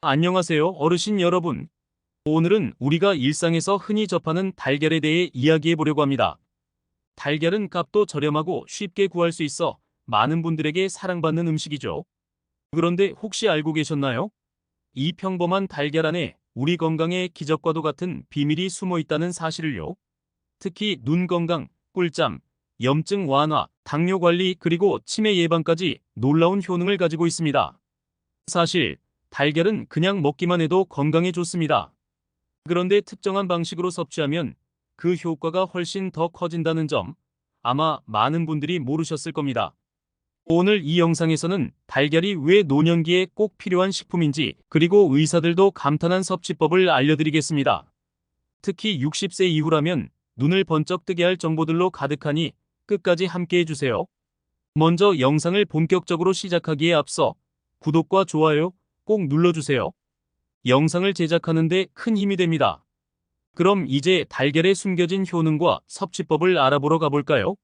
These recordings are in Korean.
안녕하세요, 어르신 여러분. 오늘은 우리가 일상에서 흔히 접하는 달걀에 대해 이야기해 보려고 합니다. 달걀은 값도 저렴하고 쉽게 구할 수 있어 많은 분들에게 사랑받는 음식이죠. 그런데 혹시 알고 계셨나요? 이 평범한 달걀 안에 우리 건강에 기적과도 같은 비밀이 숨어 있다는 사실을요. 특히 눈 건강, 꿀잠, 염증 완화, 당뇨 관리, 그리고 치매 예방까지 놀라운 효능을 가지고 있습니다. 사실 달걀은 그냥 먹기만 해도 건강에 좋습니다. 그런데 특정한 방식으로 섭취하면 그 효과가 훨씬 더 커진다는 점, 아마 많은 분들이 모르셨을 겁니다. 오늘 이 영상에서는 달걀이 왜 노년기에 꼭 필요한 식품인지, 그리고 의사들도 감탄한 섭취법을 알려드리겠습니다. 특히 60세 이후라면 눈을 번쩍 뜨게 할 정보들로 가득하니 끝까지 함께 해주세요. 먼저 영상을 본격적으로 시작하기에 앞서 구독과 좋아요 꼭 눌러주세요. 영상을 제작하는데 큰 힘이 됩니다. 그럼 이제 달걀의 숨겨진 효능과 섭취법을 알아보러 가볼까요?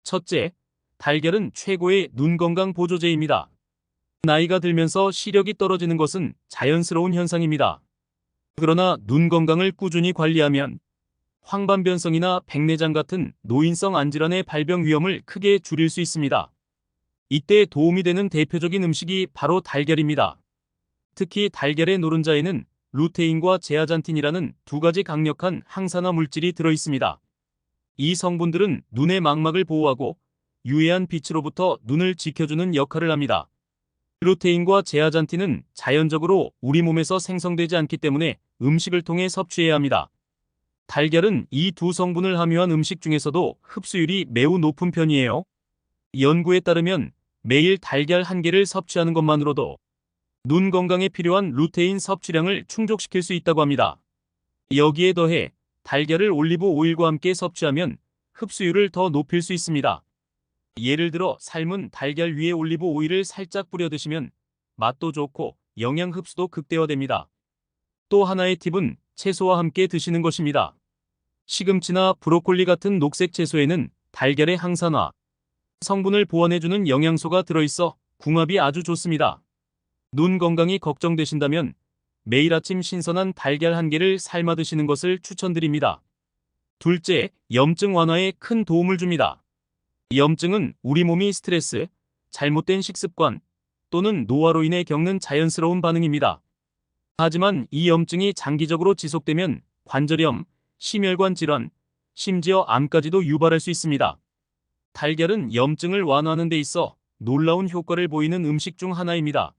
첫째, 달걀은 최고의 눈 건강 보조제입니다. 나이가 들면서 시력이 떨어지는 것은 자연스러운 현상입니다. 그러나 눈 건강을 꾸준히 관리하면 황반변성이나 백내장 같은 노인성 안질환의 발병 위험을 크게 줄일 수 있습니다. 이때 도움이 되는 대표적인 음식이 바로 달걀입니다. 특히 달걀의 노른자에는 루테인과 제아잔틴이라는 두 가지 강력한 항산화 물질이 들어 있습니다. 이 성분들은 눈의 망막을 보호하고 유해한 빛으로부터 눈을 지켜주는 역할을 합니다. 루테인과 제아잔틴은 자연적으로 우리 몸에서 생성되지 않기 때문에 음식을 통해 섭취해야 합니다. 달걀은 이 두 성분을 함유한 음식 중에서도 흡수율이 매우 높은 편이에요. 연구에 따르면 매일 달걀 한 개를 섭취하는 것만으로도 눈 건강에 필요한 루테인 섭취량을 충족시킬 수 있다고 합니다. 여기에 더해 달걀을 올리브 오일과 함께 섭취하면 흡수율을 더 높일 수 있습니다. 예를 들어 삶은 달걀 위에 올리브 오일을 살짝 뿌려 드시면 맛도 좋고 영양 흡수도 극대화됩니다. 또 하나의 팁은 채소와 함께 드시는 것입니다. 시금치나 브로콜리 같은 녹색 채소에는 달걀의 항산화 성분을 보완해주는 영양소가 들어있어 궁합이 아주 좋습니다. 눈 건강이 걱정되신다면 매일 아침 신선한 달걀 한 개를 삶아 드시는 것을 추천드립니다. 둘째, 염증 완화에 큰 도움을 줍니다. 염증은 우리 몸이 스트레스, 잘못된 식습관 또는 노화로 인해 겪는 자연스러운 반응입니다. 하지만 이 염증이 장기적으로 지속되면 관절염, 심혈관 질환, 심지어 암까지도 유발할 수 있습니다. 달걀은 염증을 완화하는 데 있어 놀라운 효과를 보이는 음식 중 하나입니다.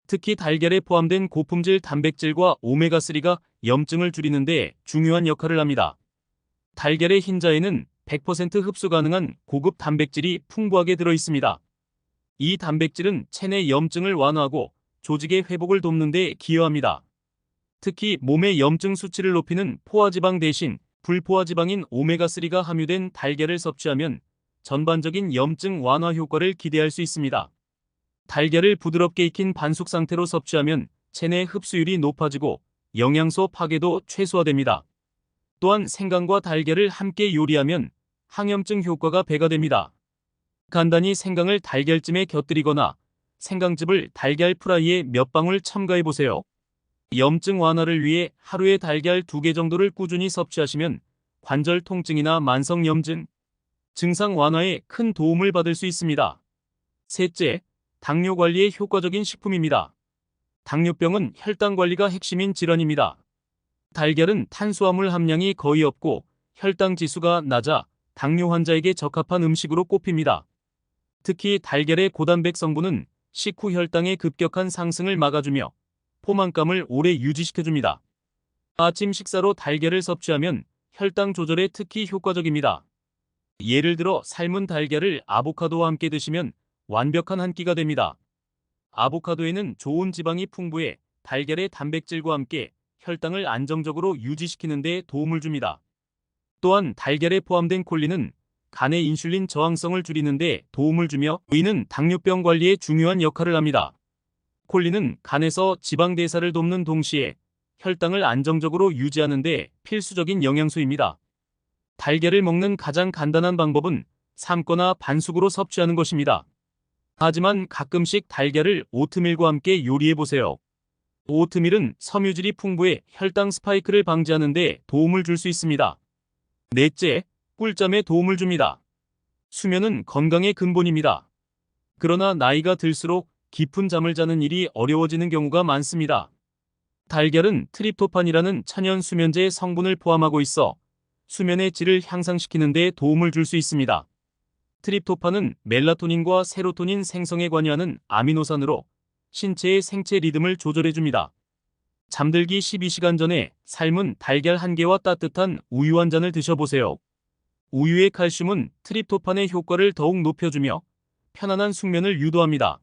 특히 달걀에 포함된 고품질 단백질과 오메가3가 염증을 줄이는 데 중요한 역할을 합니다. 달걀의 흰자에는 100% 흡수 가능한 고급 단백질이 풍부하게 들어 있습니다. 이 단백질은 체내 염증을 완화하고 조직의 회복을 돕는 데 기여합니다. 특히 몸의 염증 수치를 높이는 포화지방 대신 불포화지방인 오메가3가 함유된 달걀을 섭취하면 전반적인 염증 완화 효과를 기대할 수 있습니다. 달걀을 부드럽게 익힌 반숙 상태로 섭취하면 체내 흡수율이 높아지고 영양소 파괴도 최소화됩니다. 또한 생강과 달걀을 함께 요리하면 항염증 효과가 배가 됩니다. 간단히 생강을 달걀찜에 곁들이거나 생강즙을 달걀 프라이에 몇 방울 첨가해 보세요. 염증 완화를 위해 하루에 달걀 2개 정도를 꾸준히 섭취하시면 관절 통증이나 만성 염증 증상 완화에 큰 도움을 받을 수 있습니다. 셋째, 당뇨 관리에 효과적인 식품입니다. 당뇨병은 혈당 관리가 핵심인 질환입니다. 달걀은 탄수화물 함량이 거의 없고 혈당 지수가 낮아 당뇨 환자에게 적합한 음식으로 꼽힙니다. 특히 달걀의 고단백 성분은 식후 혈당의 급격한 상승을 막아주며 포만감을 오래 유지시켜줍니다. 아침 식사로 달걀을 섭취하면 혈당 조절에 특히 효과적입니다. 예를 들어 삶은 달걀을 아보카도와 함께 드시면 완벽한 한 끼가 됩니다. 아보카도에는 좋은 지방이 풍부해 달걀의 단백질과 함께 혈당을 안정적으로 유지시키는 데 도움을 줍니다. 또한 달걀에 포함된 콜린은 간의 인슐린 저항성을 줄이는 데 도움을 주며 이는 당뇨병 관리에 중요한 역할을 합니다. 콜린은 간에서 지방 대사를 돕는 동시에 혈당을 안정적으로 유지하는 데 필수적인 영양소입니다. 달걀을 먹는 가장 간단한 방법은 삶거나 반숙으로 섭취하는 것입니다. 하지만 가끔씩 달걀을 오트밀과 함께 요리해 보세요. 오트밀은 섬유질이 풍부해 혈당 스파이크를 방지하는 데 도움을 줄 수 있습니다. 넷째, 꿀잠에 도움을 줍니다. 수면은 건강의 근본입니다. 그러나 나이가 들수록 깊은 잠을 자는 일이 어려워지는 경우가 많습니다. 달걀은 트립토판이라는 천연 수면제 성분을 포함하고 있어 수면의 질을 향상시키는 데 도움을 줄 수 있습니다. 트립토판은 멜라토닌과 세로토닌 생성에 관여하는 아미노산으로 신체의 생체 리듬을 조절해줍니다. 잠들기 12시간 전에 삶은 달걀 1개와 따뜻한 우유 1잔을 드셔보세요. 우유의 칼슘은 트립토판의 효과를 더욱 높여주며 편안한 숙면을 유도합니다.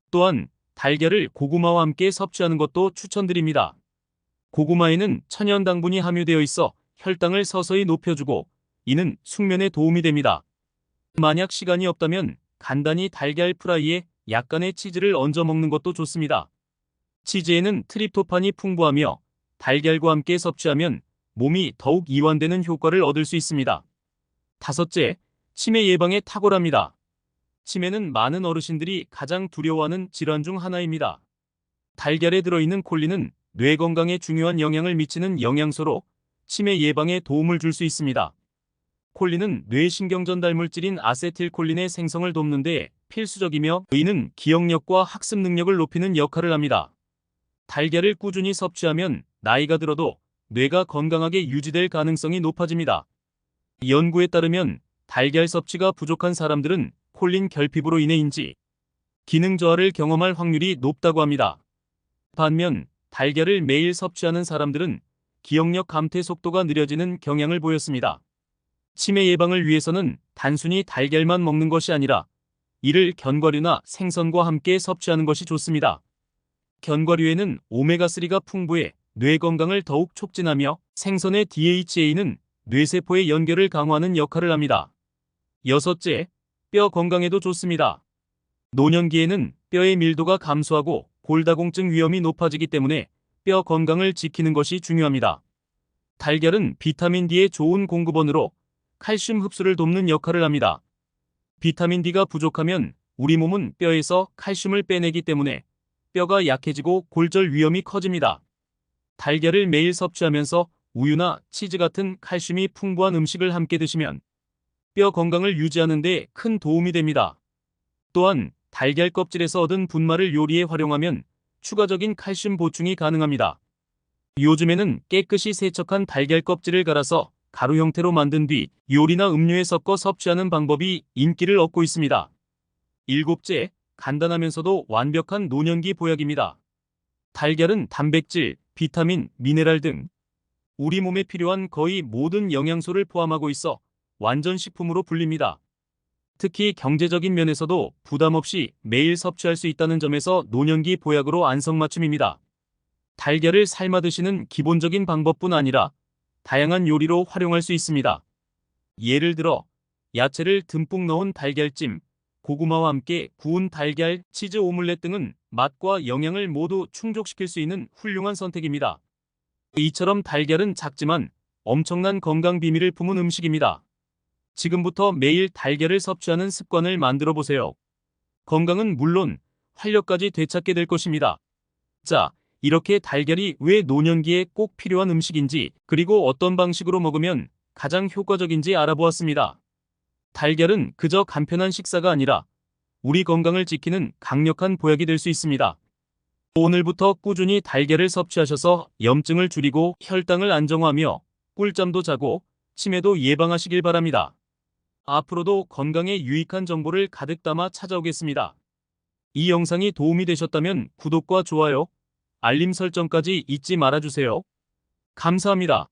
또한 달걀을 고구마와 함께 섭취하는 것도 추천드립니다. 고구마에는 천연 당분이 함유되어 있어 혈당을 서서히 높여주고 이는 숙면에 도움이 됩니다. 만약 시간이 없다면 간단히 달걀 프라이에 약간의 치즈를 얹어 먹는 것도 좋습니다. 치즈에는 트립토판이 풍부하며 달걀과 함께 섭취하면 몸이 더욱 이완되는 효과를 얻을 수 있습니다. 다섯째, 치매 예방에 탁월합니다. 치매는 많은 어르신들이 가장 두려워하는 질환 중 하나입니다. 달걀에 들어있는 콜린은 뇌 건강에 중요한 영향을 미치는 영양소로 치매 예방에 도움을 줄 수 있습니다. 콜린은 뇌신경 전달 물질인 아세틸콜린의 생성을 돕는 데 필수적이며 이는 기억력과 학습 능력을 높이는 역할을 합니다. 달걀을 꾸준히 섭취하면 나이가 들어도 뇌가 건강하게 유지될 가능성이 높아집니다. 연구에 따르면 달걀 섭취가 부족한 사람들은 콜린 결핍으로 인해인지 기능 저하를 경험할 확률이 높다고 합니다. 반면 달걀을 매일 섭취하는 사람들은 기억력 감퇴 속도가 느려지는 경향을 보였습니다. 치매 예방을 위해서는 단순히 달걀만 먹는 것이 아니라 이를 견과류나 생선과 함께 섭취하는 것이 좋습니다. 견과류에는 오메가3가 풍부해 뇌 건강을 더욱 촉진하며 생선의 DHA는 뇌세포의 연결을 강화하는 역할을 합니다. 여섯째, 뼈 건강에도 좋습니다. 노년기에는 뼈의 밀도가 감소하고 골다공증 위험이 높아지기 때문에 뼈 건강을 지키는 것이 중요합니다. 달걀은 비타민 D의 좋은 공급원으로 칼슘 흡수를 돕는 역할을 합니다. 비타민 D가 부족하면 우리 몸은 뼈에서 칼슘을 빼내기 때문에 뼈가 약해지고 골절 위험이 커집니다. 달걀을 매일 섭취하면서 우유나 치즈 같은 칼슘이 풍부한 음식을 함께 드시면 뼈 건강을 유지하는 데 큰 도움이 됩니다. 또한 달걀 껍질에서 얻은 분말을 요리에 활용하면 추가적인 칼슘 보충이 가능합니다. 요즘에는 깨끗이 세척한 달걀 껍질을 갈아서 가루 형태로 만든 뒤 요리나 음료에 섞어 섭취하는 방법이 인기를 얻고 있습니다. 일곱째, 간단하면서도 완벽한 노년기 보약입니다. 달걀은 단백질, 비타민, 미네랄 등 우리 몸에 필요한 거의 모든 영양소를 포함하고 있어 완전 식품으로 불립니다. 특히 경제적인 면에서도 부담 없이 매일 섭취할 수 있다는 점에서 노년기 보약으로 안성맞춤입니다. 달걀을 삶아 드시는 기본적인 방법뿐 아니라 다양한 요리로 활용할 수 있습니다. 예를 들어 야채를 듬뿍 넣은 달걀찜, 고구마와 함께 구운 달걀, 치즈 오믈렛 등은 맛과 영양을 모두 충족시킬 수 있는 훌륭한 선택입니다. 이처럼 달걀은 작지만 엄청난 건강 비밀을 품은 음식입니다. 지금부터 매일 달걀을 섭취하는 습관을 만들어 보세요. 건강은 물론 활력까지 되찾게 될 것입니다. 자, 이렇게 달걀이 왜 노년기에 꼭 필요한 음식인지 그리고 어떤 방식으로 먹으면 가장 효과적인지 알아보았습니다. 달걀은 그저 간편한 식사가 아니라 우리 건강을 지키는 강력한 보약이 될 수 있습니다. 오늘부터 꾸준히 달걀을 섭취하셔서 염증을 줄이고 혈당을 안정화하며 꿀잠도 자고 치매도 예방하시길 바랍니다. 앞으로도 건강에 유익한 정보를 가득 담아 찾아오겠습니다. 이 영상이 도움이 되셨다면 구독과 좋아요, 알림 설정까지 잊지 말아주세요. 감사합니다.